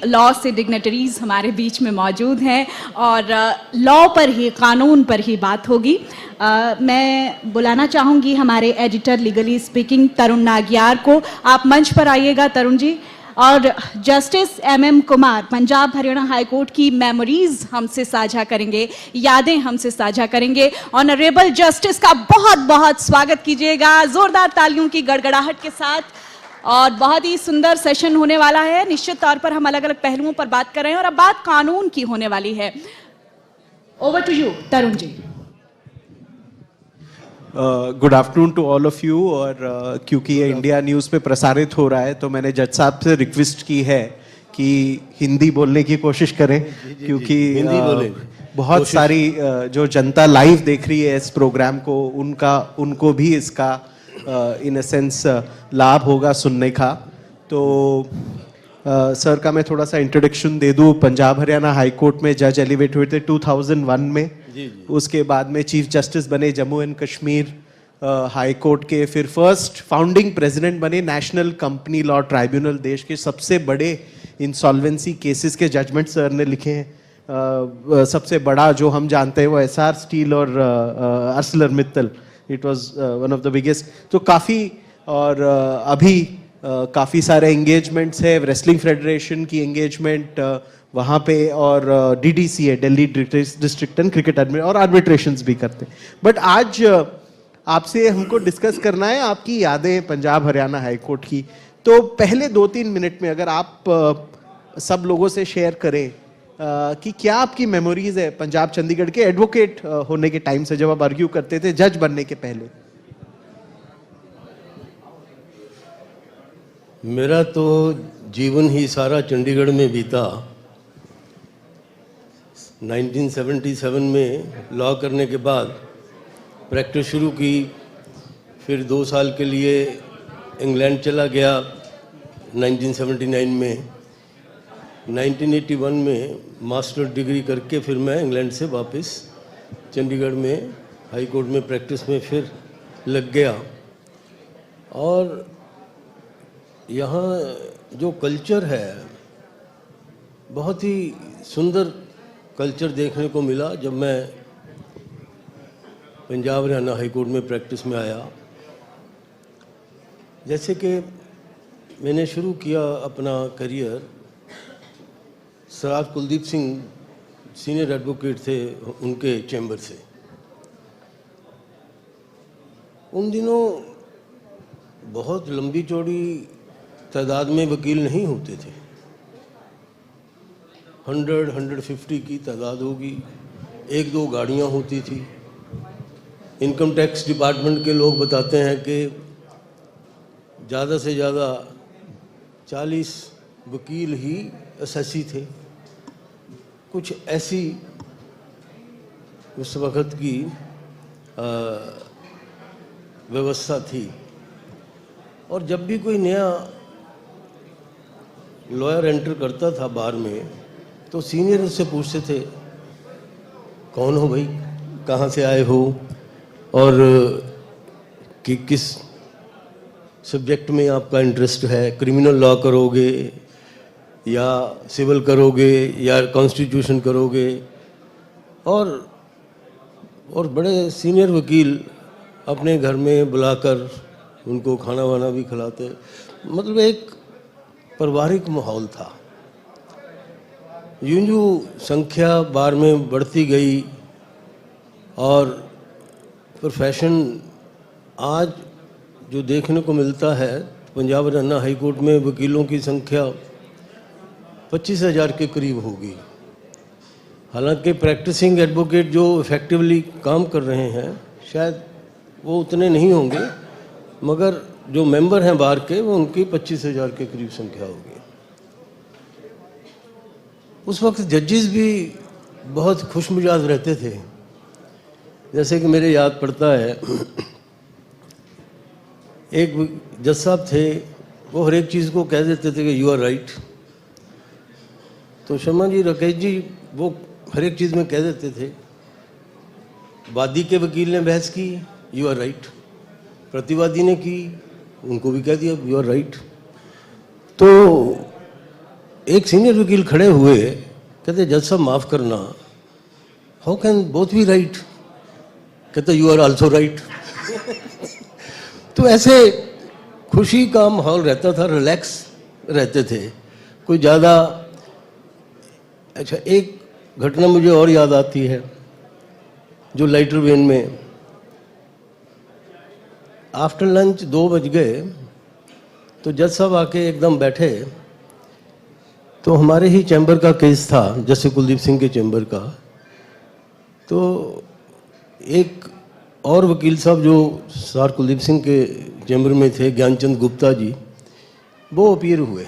Law से dignitaries हमारे बीच में मौजूद हैं और लॉ पर ही, कानून पर ही बात होगी। मैं बुलाना चाहूँगी हमारे एडिटर लीगली स्पीकिंग तरुण नागियार को। आप मंच पर आइएगा तरुण जी। और justice MM Kumar Punjab Haryana high court की मेमोरीज हमसे साझा करेंगे, यादें हमसे साझा करेंगे। ऑनरेबल जस्टिस का बहुत बहुत स्वागत कीजिएगा जोरदार तालियों की गड़गड़ाहट के साथ। और बहुत ही सुंदर सेशन होने वाला है। निश्चित तौर पर हम अलग अलग पहलुओं पर बात कर रहे हैं और अब बात कानून की होने वाली है। Over to you Tarun ji. Good afternoon to all of you. और क्योंकि ये इंडिया न्यूज़ पे प्रसारित हो रहा है तो मैंने जज साहब से रिक्वेस्ट की है कि हिंदी बोलने की कोशिश करें, क्योंकि बहुत सारी जो जनता लाइव देख रही है इस प्रोग्राम को, उनको भी इसका इन अ सेंस लाभ होगा सुनने का। तो सर का मैं थोड़ा सा इंट्रोडक्शन दे दूं। पंजाब हरियाणा हाई कोर्ट में जज एलिवेट हुए थे 2001 में। उसके बाद में चीफ जस्टिस बने Jammu and Kashmir high court के। फिर फर्स्ट फाउंडिंग प्रेसिडेंट बने नेशनल कंपनी लॉ ट्राइब्यूनल। देश के सबसे बड़े इंसॉल्वेंसी केसेस के जजमेंट सर ने लिखे हैं। सबसे बड़ा जो हम जानते हैं वो एसआर स्टील और Arcelor Mittal, it was one of the biggest. तो काफ़ी और अभी काफ़ी सारे एंगेजमेंट्स है। रेसलिंग फेडरेशन की एंगेजमेंट वहाँ पे, और DDC है, दिल्ली डिस्ट्रिक्ट एंड क्रिकेट और आर्बिट्रेशंस भी करते हैं। बट आज आपसे हमको डिस्कस करना है आपकी यादें पंजाब हरियाणा हाई कोर्ट की। तो पहले 2-3 मिनट में अगर आप सब लोगों से शेयर करें कि क्या आपकी मेमोरीज है पंजाब चंडीगढ़ के एडवोकेट होने के टाइम से, जब आप आर्ग्यू करते थे जज बनने के पहले। मेरा तो जीवन ही सारा चंडीगढ़ में बीता। 1977 में लॉ करने के बाद प्रैक्टिस शुरू की, फिर 2 साल के लिए इंग्लैंड चला गया 1979 में। 1981 में मास्टर डिग्री करके फिर मैं इंग्लैंड से वापस चंडीगढ़ में हाई कोर्ट में प्रैक्टिस में फिर लग गया। और यहाँ जो कल्चर है, बहुत ही सुंदर कल्चर देखने को मिला जब मैं पंजाब हरियाणा हाई कोर्ट में प्रैक्टिस में आया। जैसे कि मैंने शुरू किया अपना career, Saraj Kuldeep Singh senior advocate थे, उनके चैम्बर से। उन दिनों बहुत लंबी चौड़ी तादाद में वकील नहीं होते थे। 100-150 की तादाद होगी, 1-2 गाड़ियाँ होती थी। इनकम टैक्स डिपार्टमेंट के लोग बताते हैं कि ज़्यादा से ज़्यादा 40 वकील ही एसएससी थे। कुछ ऐसी उस वक़्त की व्यवस्था थी। और जब भी कोई नया लॉयर एंटर करता था बार में, तो सीनियर उससे पूछते थे, कौन हो भाई, कहाँ से आए हो, और कि किस सब्जेक्ट में आपका इंटरेस्ट है, क्रिमिनल लॉ करोगे या सिविल करोगे या कॉन्स्टिट्यूशन करोगे। और बड़े सीनियर वकील अपने घर में बुलाकर उनको खाना वाना भी खिलाते। मतलब एक पारिवारिक माहौल था। यूं संख्या बार में बढ़ती गई और प्रोफेशन आज जो देखने को मिलता है, पंजाब हरियाणा हाई कोर्ट में वकीलों की संख्या 25,000 के करीब होगी। हालांकि प्रैक्टिसिंग एडवोकेट जो इफ़ेक्टिवली काम कर रहे हैं शायद वो उतने नहीं होंगे, मगर जो मेंबर हैं बार के, वो उनकी 25,000 के करीब संख्या होगी। उस वक्त जजेस भी बहुत खुशमिजाज रहते थे। जैसे कि मेरे याद पड़ता है, एक जज साहब थे, वो हर एक चीज़ को कह देते थे कि यू आर राइट। तो शर्मा जी, राकेश जी, वो हर एक चीज़ में कह देते थे। वादी के वकील ने बहस की, यू आर राइट। प्रतिवादी ने की, उनको भी कह दिया यू आर राइट। तो एक सीनियर वकील खड़े हुए, कहते जज साहब माफ करना, how can both be right? कहते यू आर आल्सो राइट। तो ऐसे खुशी का माहौल रहता था, रिलैक्स रहते थे, कोई ज़्यादा। अच्छा, एक घटना मुझे और याद आती है, जो लाइटर वेन में आफ्टर लंच 2 बज गए तो जज साहब आके एकदम बैठे, तो हमारे ही चैम्बर का केस था, जैसे कुलदीप सिंह के चैम्बर का। तो एक और वकील साहब जो सर कुलदीप सिंह के चैम्बर में थे, ज्ञानचंद गुप्ता जी, वो अपीयर हुए।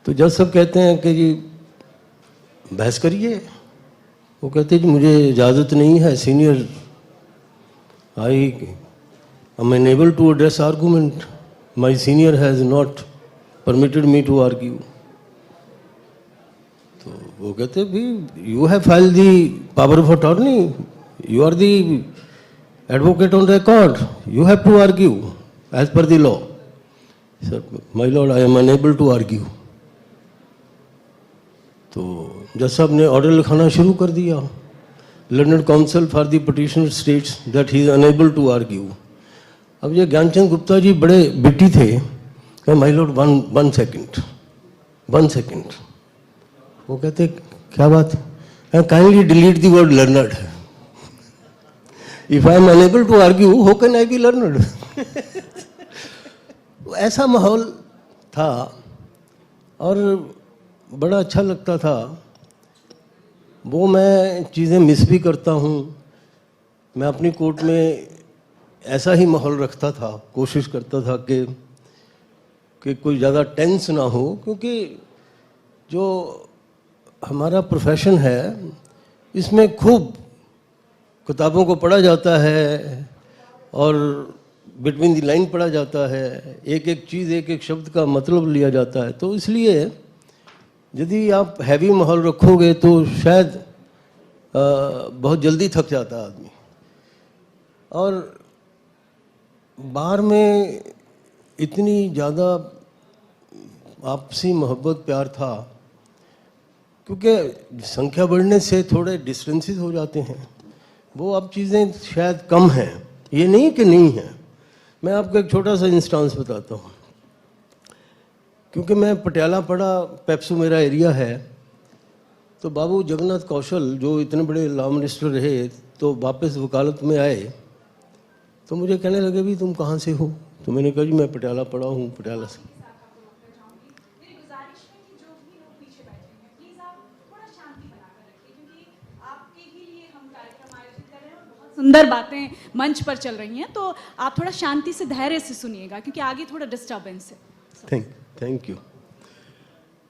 तो जज साहब कहते हैं कि जी बहस करिए। वो कहते जी मुझे इजाज़त नहीं है senior, I am unable to address argument, my senior has not permitted me to argue. तो वो कहते भी you have file the power of attorney, you are the advocate on record, you have to argue as per the law. Sir my lord I am unable to argue. तो जज साहब ने order लिखाना शुरू कर दिया, learned counsel for the petitioner states that he is unable to argue. अब ये ज्ञानचंद गुप्ता जी बड़े बिटी थे, माई लॉर्ड वन सेकेंड। वो कहते क्या बात है? Kindly delete the word learned, if I am unable to argue how can I be learned? ऐसा माहौल था और बड़ा अच्छा लगता था। वो मैं चीज़ें मिस भी करता हूँ। मैं अपनी कोर्ट में ऐसा ही माहौल रखता था, कोशिश करता था कि कोई ज़्यादा टेंस ना हो, क्योंकि जो हमारा प्रोफेशन है इसमें खूब किताबों को पढ़ा जाता है और बिटवीन द लाइन पढ़ा जाता है, एक एक चीज़, एक एक शब्द का मतलब लिया जाता है। तो इसलिए यदि आप हैवी माहौल रखोगे तो शायद बहुत जल्दी थक जाता है आदमी। और बाहर में इतनी ज़्यादा आपसी मोहब्बत प्यार था, क्योंकि संख्या बढ़ने से थोड़े डिस्टेंसेस हो जाते हैं, वो अब चीज़ें शायद कम हैं। ये नहीं कि नहीं है। मैं आपको एक छोटा सा इंस्टांस बताता हूँ। क्योंकि मैं पटियाला पढ़ा, पेप्सू मेरा एरिया है, तो बाबू जगन्नाथ कौशल जो इतने बड़े लॉ मिनिस्टर रहे, तो वापस वकालत में आए तो मुझे कहने लगे भी तुम कहाँ से हो? तो मैंने कहा जी मैं पटियाला पढ़ा हूँ, पटियाला से। सुंदर बातें मंच पर चल रही हैं, तो आप थोड़ा शांति से, धैर्य से सुनिएगा, क्योंकि आगे थोड़ा डिस्टर्बेंस है। Thank you.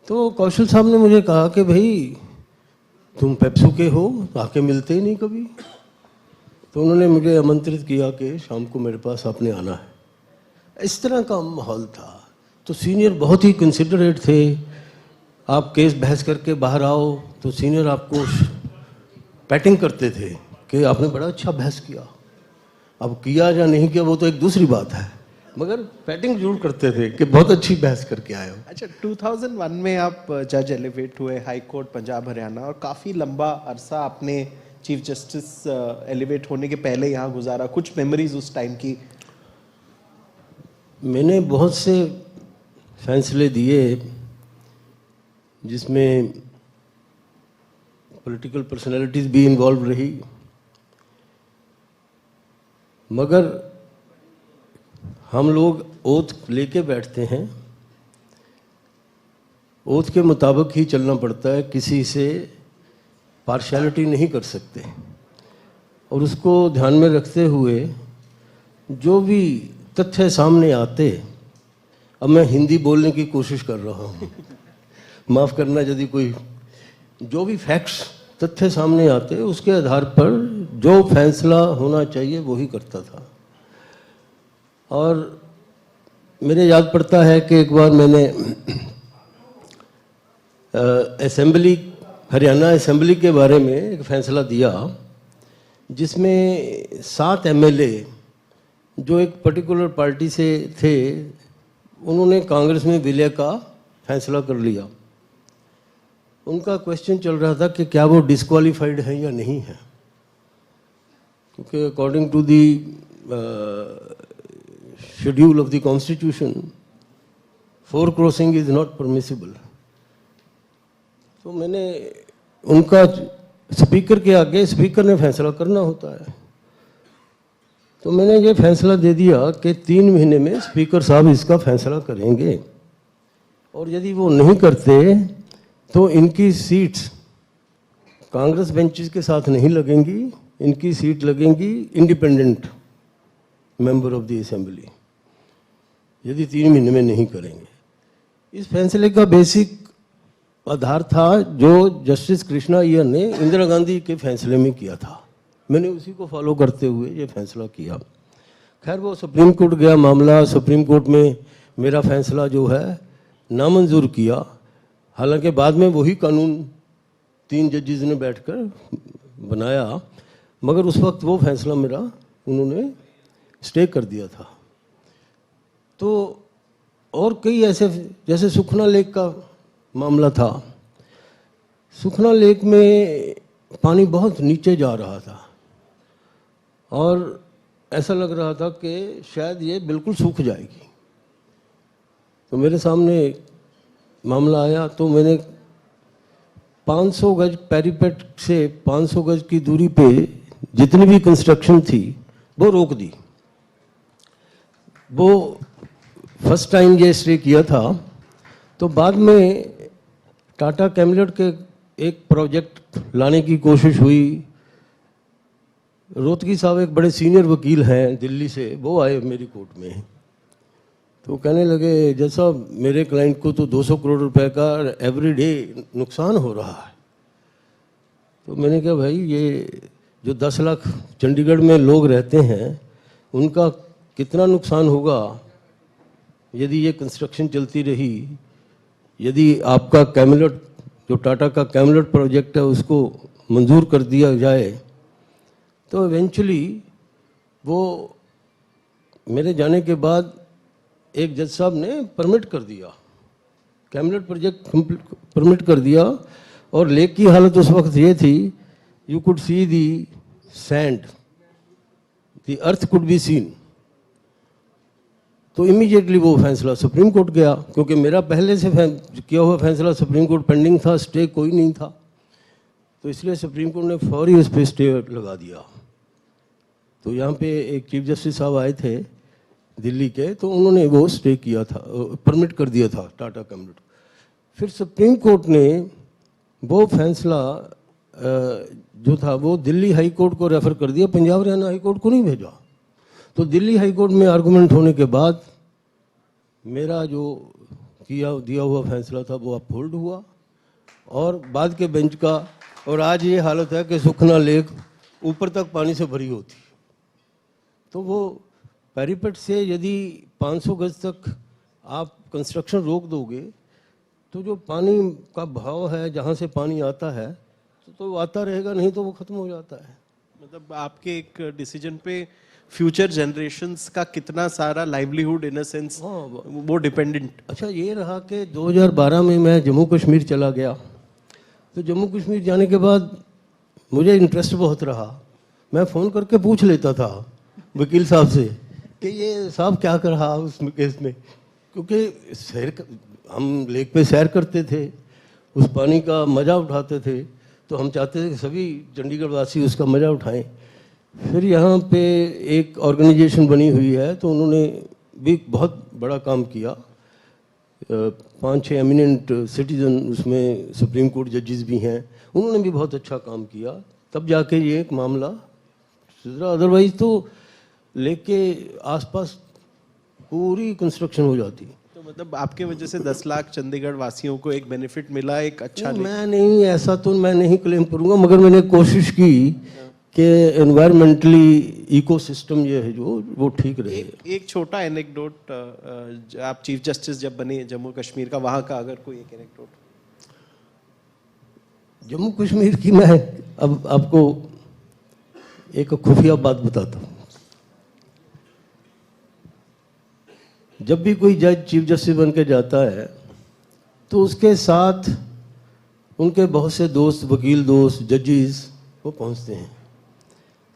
तो कौशल साहब ने मुझे कहा कि भाई तुम पेप्सू के हो, आके मिलते ही नहीं कभी। तो उन्होंने मुझे आमंत्रित किया कि शाम को मेरे पास आपने आना है। इस तरह का माहौल था। तो सीनियर बहुत ही कंसिडरेट थे। आप केस बहस करके बाहर आओ तो सीनियर आपको पैटिंग करते थे कि आपने बड़ा अच्छा बहस किया। अब किया या नहीं किया वो तो एक दूसरी बात है, मगर पैटिंग जरूर करते थे कि बहुत अच्छी बहस करके आए हो। अच्छा, 2001 में आप जज एलिवेट हुए हाई कोर्ट पंजाब हरियाणा, और काफ़ी लंबा अरसा आपने चीफ जस्टिस एलिवेट होने के पहले यहाँ गुजारा। कुछ मेमोरीज उस टाइम की? मैंने बहुत से फैसले दिए जिसमें पॉलिटिकल पर्सनालिटीज़ भी इन्वॉल्व रही, मगर हम लोग ओथ लेके बैठते हैं, ओथ के मुताबिक ही चलना पड़ता है, किसी से पार्शियलिटी नहीं कर सकते। और उसको ध्यान में रखते हुए जो भी तथ्य सामने आते, अब मैं हिंदी बोलने की कोशिश कर रहा हूँ, माफ़ करना यदि कोई, जो भी फैक्ट्स तथ्य सामने आते उसके आधार पर जो फैसला होना चाहिए वही करता था। और मेरे याद पड़ता है कि एक बार मैंने असेंबली, हरियाणा असेंबली के बारे में एक फैसला दिया, जिसमें 7 एमएलए जो एक पर्टिकुलर पार्टी से थे, उन्होंने कांग्रेस में विलय का फैसला कर लिया। उनका क्वेश्चन चल रहा था कि क्या वो डिस्क्वालीफाइड है या नहीं है, क्योंकि according to the schedule of the constitution 4 crossing is not permissible. तो मैंने उनका स्पीकर के आगे, स्पीकर ने फैसला करना होता है, तो मैंने ये फैसला दे दिया कि 3 महीने में स्पीकर साहब इसका फैसला करेंगे, और यदि वो नहीं करते तो इनकी सीट्स कांग्रेस बेंचेस के साथ नहीं लगेंगी, इनकी सीट लगेंगी independent member of the assembly, यदि 3 महीने में नहीं करेंगे। इस फैसले का बेसिक आधार था जो जस्टिस कृष्णा अय्यर ने इंदिरा गांधी के फैसले में किया था। मैंने उसी को फॉलो करते हुए ये फैसला किया। खैर वो सुप्रीम कोर्ट गया मामला, सुप्रीम कोर्ट में मेरा फैसला जो है नामंजूर किया। हालांकि बाद में वही कानून 3 जजेस ने बैठकर बनाया, मगर उस वक्त वो फैसला मेरा उन्होंने स्टे कर दिया था। तो और कई ऐसे, जैसे सुखना लेक का मामला था। सुखना लेक में पानी बहुत नीचे जा रहा था और ऐसा लग रहा था कि शायद ये बिल्कुल सूख जाएगी। तो मेरे सामने मामला आया, तो मैंने 500 गज पैरीपेट से 500 गज की दूरी पे जितनी भी कंस्ट्रक्शन थी वो रोक दी। वो फर्स्ट टाइम ये स्टे किया था। तो बाद में टाटा कैमिलट के एक प्रोजेक्ट लाने की कोशिश हुई। रोहतगी साहब एक बड़े सीनियर वकील हैं दिल्ली से, वो आए मेरी कोर्ट में। तो कहने लगे, जैसा मेरे क्लाइंट को तो 200 करोड़ रुपए का एवरीडे नुकसान हो रहा है। तो मैंने कहा भाई, ये जो 10 लाख चंडीगढ़ में लोग रहते हैं उनका कितना नुकसान होगा यदि ये कंस्ट्रक्शन चलती रही। यदि आपका कैमिलट, जो टाटा का कैमिलट प्रोजेक्ट है, उसको मंजूर कर दिया जाए तो इवेंचुअली वो मेरे जाने के बाद एक जज साहब ने परमिट कर दिया, कैमिलट प्रोजेक्ट परमिट कर दिया। और लेक की हालत उस वक्त ये थी, you could see the sand, the earth could be seen. तो इमीडिएटली वो फैसला सुप्रीम कोर्ट गया, क्योंकि मेरा पहले से किया हुआ फैसला सुप्रीम कोर्ट पेंडिंग था, स्टे कोई नहीं था। तो इसलिए सुप्रीम कोर्ट ने फौरी उस पर स्टे लगा दिया। तो यहाँ पे एक चीफ जस्टिस साहब आए थे दिल्ली के, तो उन्होंने वो स्टे किया था, परमिट कर दिया था टाटा कैमिलट। फिर सुप्रीम कोर्ट ने वो फैसला जो था वो दिल्ली हाई कोर्ट को रेफर कर दिया, पंजाब हरियाणा हाई कोर्ट को नहीं भेजा। तो दिल्ली हाई कोर्ट में आर्गूमेंट होने के बाद मेरा जो दिया हुआ फैसला था वो अपहोल्ड हुआ और बाद के बेंच का। और आज ये हालत है कि सुखना लेक ऊपर तक पानी से भरी होती। तो वो पैरीपेट से यदि 500 गज तक आप कंस्ट्रक्शन रोक दोगे तो जो पानी का भाव है, जहाँ से पानी आता है तो आता रहेगा, नहीं तो वो खत्म हो जाता है। मतलब आपके एक डिसीजन पे फ्यूचर जनरेशंस का कितना सारा लाइवलीहुड इन अ सेंस वो डिपेंडेंट। अच्छा, ये रहा कि 2012 में मैं जम्मू कश्मीर चला गया। तो जम्मू कश्मीर जाने के बाद मुझे इंटरेस्ट बहुत रहा। मैं फ़ोन करके पूछ लेता था वकील साहब से कि ये साहब क्या कर रहा उस केस में, क्योंकि हम लेक पे सैर करते थे, उस पानी का मज़ा उठाते थे। तो हम चाहते थे कि सभी चंडीगढ़ वासी उसका मज़ा उठाएं। फिर यहाँ पे एक ऑर्गेनाइजेशन बनी हुई है, तो उन्होंने भी बहुत बड़ा काम किया। 5-6 एमिनेंट सिटीजन उसमें सुप्रीम कोर्ट जजेस भी हैं, उन्होंने भी बहुत अच्छा काम किया। तब जाके ये एक मामला सुधरा, अदरवाइज तो लेके आसपास पूरी कंस्ट्रक्शन हो जाती। तो मतलब आपके वजह से 10 लाख चंडीगढ़ वासियों को एक बेनिफिट मिला, एक अच्छा। मैं नहीं, ऐसा तो मैं नहीं क्लेम करूँगा, मगर मैंने कोशिश की कि एनवायरमेंटली इकोसिस्टम ये है जो वो ठीक रहे। एक छोटा एनेक्डोट, आप चीफ जस्टिस जब बने जम्मू कश्मीर का, वहाँ का अगर कोई एक एनेक्डोट। जम्मू कश्मीर की मैं अब आपको एक खुफिया बात बताता हूँ। जब भी कोई जज चीफ जस्टिस बन के जाता है तो उसके साथ उनके बहुत से दोस्त, वकील दोस्त, जजेस वो पहुंचते हैं।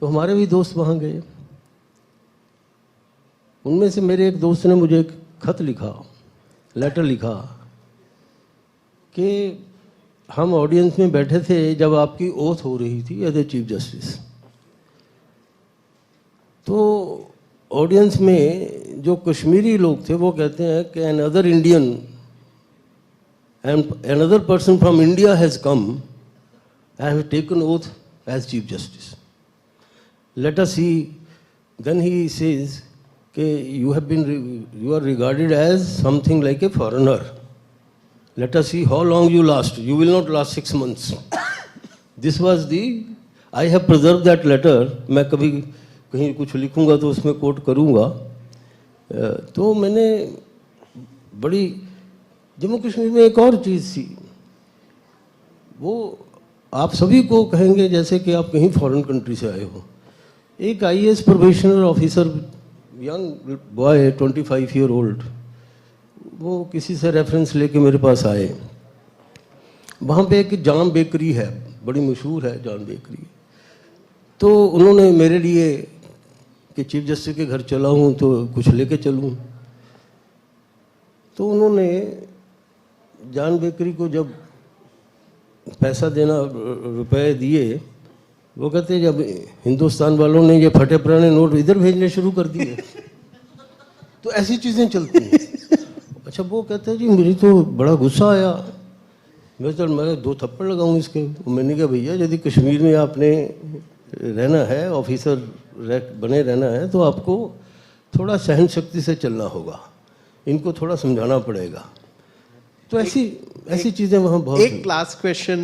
तो हमारे भी दोस्त वहाँ गए। उनमें से मेरे एक दोस्त ने मुझे एक खत लिखा, लेटर लिखा कि हम ऑडियंस में बैठे थे जब आपकी ओथ हो रही थी एज ए चीफ जस्टिस। तो ऑडियंस में जो कश्मीरी लोग थे वो कहते हैं कि another Indian and another person from India has come and have taken oath as chief justice. Let us see, then he says कि you are regarded as something like a foreigner. Let us see how long you last. You will not last 6 months. This was I have preserved that letter. मैं कभी कहीं कुछ लिखूंगा तो उसमें coat करूंगा। तो मैंने बड़ी, जम्मू कश्मीर में एक और चीज़ थी, वो आप सभी को कहेंगे जैसे कि आप कहीं फॉरेन कंट्री से आए हो। एक IAS probationer officer, young boy 25 year old, वो किसी से रेफरेंस लेके मेरे पास आए। वहाँ पे एक जाम बेकरी है, बड़ी मशहूर है जाम बेकरी। तो उन्होंने मेरे लिए कि चीफ जस्टिस के घर चला हूँ तो कुछ लेके चलूँ। तो उन्होंने जान बेकरी को जब पैसा देना, रुपए दिए, वो कहते जब हिंदुस्तान वालों ने ये फटे पुराने नोट इधर भेजने शुरू कर दिए। तो ऐसी चीज़ें चलती हैं। अच्छा, वो कहते हैं जी मुझे तो बड़ा गुस्सा आया, मैं 2 थप्पड़ लगाऊं इसके। मैंने कहा भैया यदि कश्मीर में आपने रहना है, ऑफिसर बने रहना है, तो आपको थोड़ा सहन शक्ति से चलना होगा, इनको थोड़ा समझाना पड़ेगा। तो ऐसी चीज़ें वहाँ बहुत। एक लास्ट क्वेश्चन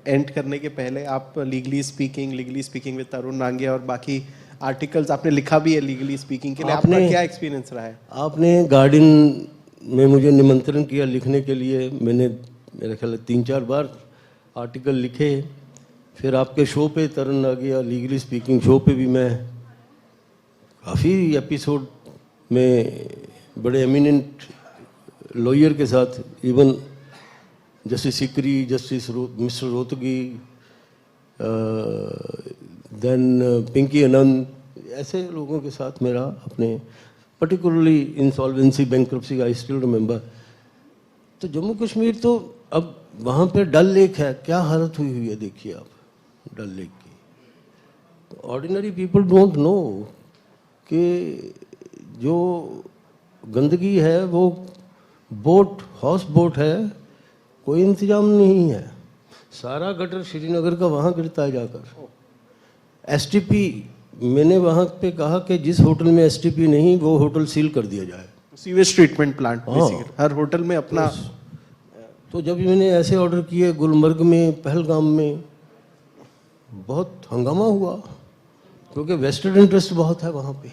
एंड करने के पहले, आप लीगली स्पीकिंग विद तरुण नांगिया और बाकी आर्टिकल्स आपने लिखा भी है लीगली स्पीकिंग के लिए, आपका क्या एक्सपीरियंस रहा है? आपने गार्डियन में मुझे निमंत्रण किया लिखने के लिए, मैंने मेरे ख्याल 3-4 बार आर्टिकल लिखे। फिर आपके शो पे तरुण नांगिया लीगली स्पीकिंग शो पे भी मैं काफ़ी एपिसोड में बड़े एमिनेंट लॉयर के साथ, even justice Sikri, justice mister Rohatgi, then Pinky Anand, ऐसे लोगों के साथ मेरा अपने particularly insolvency bankruptcy I still remember. तो जम्मू कश्मीर तो अब वहाँ पे डल लेक है, क्या हालत हुई है देखिए आप डल लेक की। ऑर्डिनरी पीपल डोंट नो कि जो गंदगी है वो बोट, हाउस बोट है, कोई इंतजाम नहीं है। सारा गटर श्रीनगर का वहाँ गिरता है जाकर। STP, मैंने वहाँ पे कहा कि जिस होटल में STP नहीं वो होटल सील कर दिया जाए। सीवेज ट्रीटमेंट प्लांट, हर होटल में अपना। तो जब मैंने ऐसे ऑर्डर किए, गुलमर्ग में, पहलगाम में बहुत हंगामा हुआ, क्योंकि वेस्टेड इंटरेस्ट बहुत है वहाँ पे।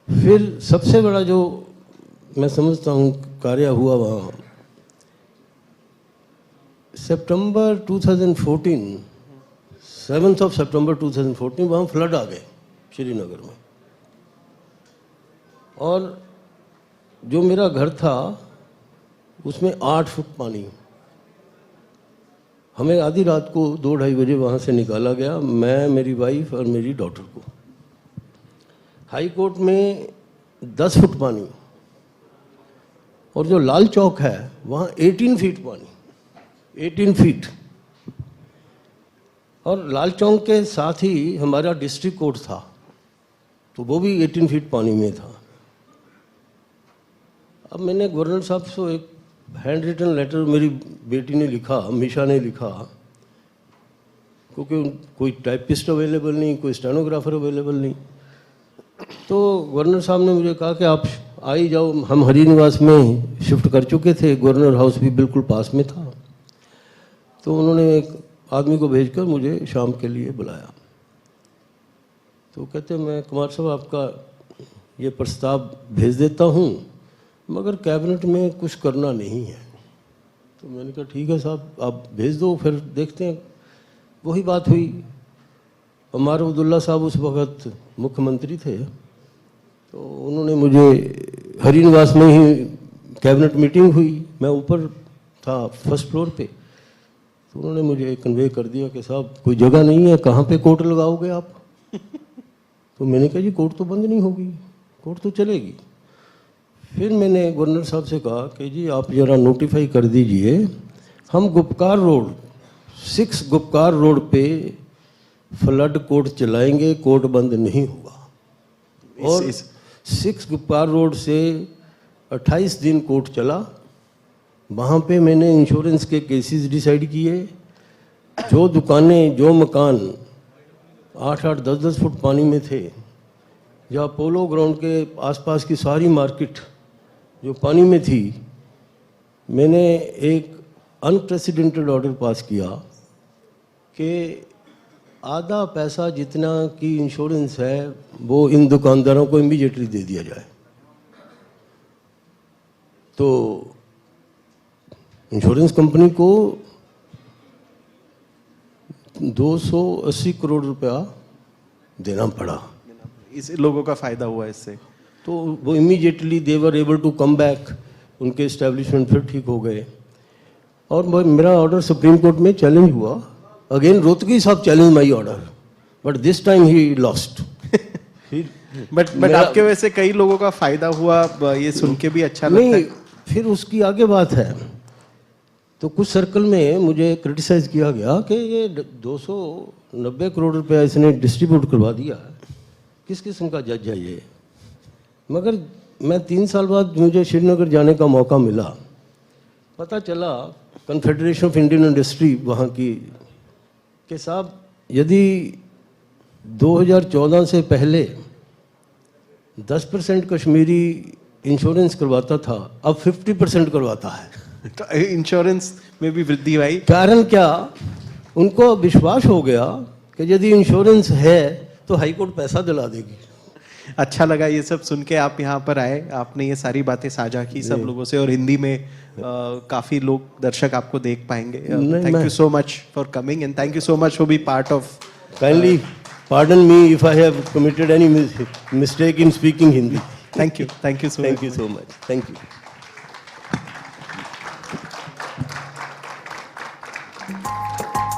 फिर सबसे बड़ा जो मैं समझता हूँ कार्य हुआ वहाँ, सितंबर 2014, 7 सितंबर 2014 वहाँ फ्लड आ गए श्रीनगर में। और जो मेरा घर था उसमें 8 फुट पानी। हमें आधी रात को 2-2:30 बजे वहाँ से निकाला गया, मैं, मेरी वाइफ और मेरी डॉटर को। हाई कोर्ट में 10 फुट पानी, और जो लाल चौक है वहाँ 18 फीट पानी, 18 फीट। और लाल चौक के साथ ही हमारा डिस्ट्रिक्ट कोर्ट था, तो वो भी 18 फीट पानी में था। अब मैंने गवर्नर साहब से एक हैंड रिटन लेटर मेरी बेटी ने लिखा, मीशा ने लिखा, क्योंकि कोई टाइपिस्ट अवेलेबल नहीं, कोई स्टेनोग्राफर अवेलेबल नहीं। तो गवर्नर साहब ने मुझे कहा कि आप आ ही जाओ। हम हरी निवास में शिफ्ट कर चुके थे, गवर्नर हाउस भी बिल्कुल पास में था। तो उन्होंने एक आदमी को भेजकर मुझे शाम के लिए बुलाया। तो कहते मैं कुमार साहब आपका ये प्रस्ताव भेज देता हूँ, मगर कैबिनेट में कुछ करना नहीं है। तो मैंने कहा ठीक है साहब, आप भेज दो, फिर देखते हैं। वही बात हुई। उमर अब्दुल्ला साहब उस वक़्त मुख्यमंत्री थे, तो उन्होंने मुझे हरी निवास में ही कैबिनेट मीटिंग हुई, मैं ऊपर था फर्स्ट फ्लोर पे, तो उन्होंने मुझे कन्वे कर दिया कि साहब कोई जगह नहीं है, कहाँ पे कोर्ट लगाओगे आप? तो मैंने कहा जी कोर्ट तो बंद नहीं होगी, कोर्ट तो चलेगी। फिर मैंने गवर्नर साहब से कहा कि जी आप ज़रा नोटिफाई कर दीजिए, हम गुपकार रोड 6 गुपकार रोड पे फ्लड कोर्ट चलाएंगे, कोर्ट बंद नहीं होगा। और 6 गुपकार रोड से 28 दिन कोर्ट चला। वहाँ पे मैंने इंश्योरेंस के केसेस डिसाइड किए। जो दुकानें, जो मकान 8-8, 10-10 फुट पानी में थे, या पोलो ग्राउंड के आसपास की सारी मार्केट जो पानी में थी, मैंने एक अनप्रेसिडेंटेड ऑर्डर पास किया कि आधा पैसा जितना की इंश्योरेंस है वो इन दुकानदारों को इमीडिएटली दे दिया जाए। तो इंश्योरेंस कंपनी को 280 करोड़ रुपया देना पड़ा। इस लोगों का फायदा हुआ इससे। तो वो immediately they were able to come back, उनके इस्टेब्लिशमेंट फिर ठीक हो गए। और मेरा ऑर्डर सुप्रीम कोर्ट में चैलेंज हुआ। अगेन रोहतगी साहब challenge my order, but this time he lost. But आपके वैसे कई लोगों का फायदा हुआ, ये सुन के भी अच्छा लगता है। नहीं, फिर उसकी आगे बात है। तो कुछ सर्कल में मुझे क्रिटिसाइज किया गया कि ये 290 करोड़ रुपया इसने डिस्ट्रीब्यूट करवा दिया, किस किस्म का जज है ये। मगर मैं 3 साल बाद मुझे श्रीनगर जाने का मौका मिला, पता चला कन्फेडरेशन ऑफ इंडियन इंडस्ट्री वहाँ की कि साहब यदि 2014 से पहले 10% कश्मीरी इंश्योरेंस करवाता था, अब 50% करवाता है। तो इंश्योरेंस में भी वृद्धि हुई। कारण क्या? उनको विश्वास हो गया कि यदि इंश्योरेंस है तो हाई कोर्ट पैसा दिला देगी। अच्छा लगा ये सब सुन के, आप यहाँ पर आए, आपने ये सारी बातें साझा की सब लोगों से, और हिंदी में काफी लोग, दर्शक आपको देख पाएंगे। Thank you so much for coming and thank you so much for be part of. Kindly pardon me if I have committed any mistake in speaking Hindi. Thank you so much. Thank you.